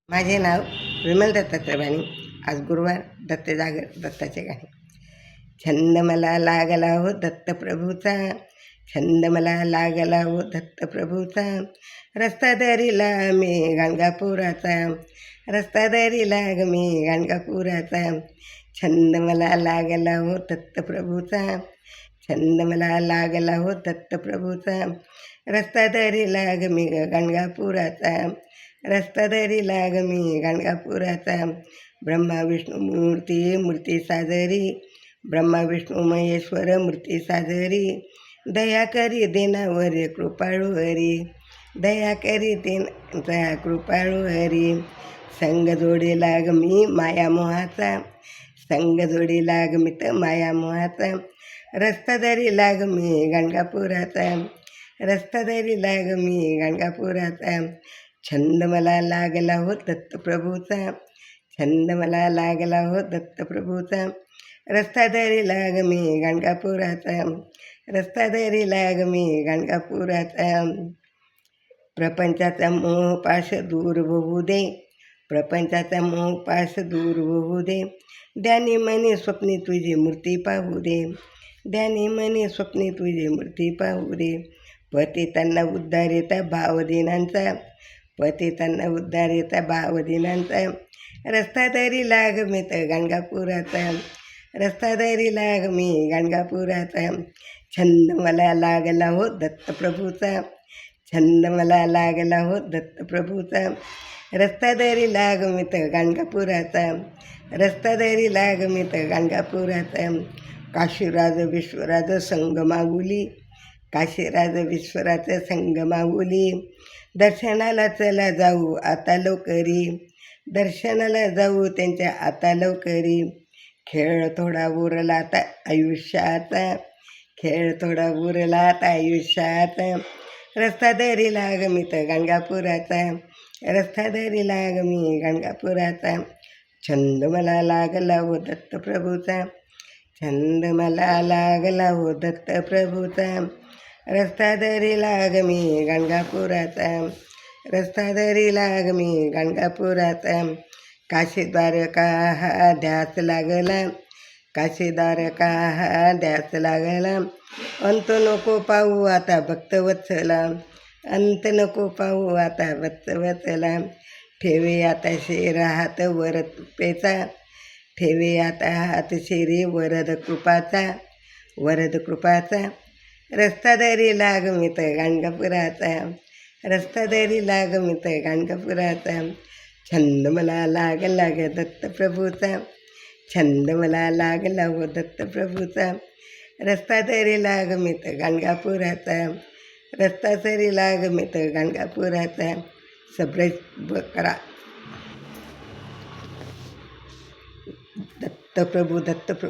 माझे नाव विमल दत्तात्रय बाणी. आज गुरुवार. दत्त जागर, दत्ताचे गाणे. छंद मला लागला हो दत्तप्रभूचा, छंद मला लागला हो दत्तप्रभूचा, रस्ता दरीला मी गाणगापुराचा, रस्ता दरीला ग मी गाणगापुराचा, छंद मला लागला हो दत्तप्रभूचा, छंद मला लागला हो दत्तप्रभूचा, रस्ता दरीला ग मी गाणगापुराचा, रस्ता दरीला ग मी गाणगापुराचा, ब्रह्मा विष्णू मूर्ती साजरी, ब्रह्मा विष्णू महेश्वर मूर्ती साजरी, दया करी देनावर कृपाळू हरी, दया करी देना कृपाळू हरी, संग जोडी लाग मी माया मोहाचा, संग जोडी लाग मी तर माया मोहाचा, रस्ता दरी लाग मी गाणगापुराचा, रस्ता दरी लाग मी गाणगापुराचा, छंद मला लागला हो दत्तप्रभूचा, छंद मला लागला हो दत्तप्रभूचा, रस्ता दरी लाग मी गाणगापुराचा, रस्ता दरी लाग मी गाणगापुराचा, प्रपंचाचा मोहपाश दूर होऊ दे, प्रपंचाचा मोहपाश दूर होऊ दे, ध्यानी मनी स्वप्नी तुझी मूर्ती पाहू दे, ध्यानी मनी स्वप्नी तुझी मूर्ती पाहू दे, पतितांना उद्धारिता भावदिनांचा, पतितांना उद्धारिता भावदिनांचा, रस्ता दरी लाग मी तर गाणगापुराचा, रस्ता दरी लाग मी गाणगापुराचा, छंद मला लागला हो दत्तप्रभूचा, छंद मला लागला हो दत्तप्रभूचा, रस्ता दरी लाग मी तर गाणगापुराचा, रस्ता दरी लाग मी तर गाणगापुराचा, काशीराज विश्वराज संग माऊली, काशीराज विश्वराज संग माऊली, दर्शनाला चला जाऊ आता लवकरी, दर्शनाला जाऊ त्यांच्या आता लवकरी, खेळ थोडा उरला आता आयुष्याचा, खेळ थोडा उरला आता आयुष्याचा, रस्ता दरी लाग मी तर गाणगापुराचा, रस्ता दरी लाग मी गाणगापुराचा, छंद मला लागला हो दत्तप्रभूचा, छंद मला लागला हो दत्तप्रभूचा, रस्ता दरी लाग मी गाणगापुराचा, रस्ता दरी लाग मी गाणगापुराचा, काशी द्वारका हा ध्यास लागला, काशी द्वारका हा ध्यास लागला, अंत नको पाहू आता भक्तवत्सला, अंत नको पाहू आता भक्तवत्सला, ठेवे आता शेर हात वर तुपेचा, ठेवे आता हात शेरी वरद कृपाचा, वरद कृपाचा, रस्ता दरी लाग मी तर गाणगापुराचा, रस्ता दरी लाग मी तर गाणगापुराचा, छंद मला लागला ग दत्तप्रभूचा, छंद मला लागला हो दत्तप्रभूचा, रस्ता दरी लाग मी तर गाणगापुराचा, रस्ता दरी लाग मी तर गाणगापुराचा, सबस्क्राईब करा. दत्तप्रभू दत्तप्रभू.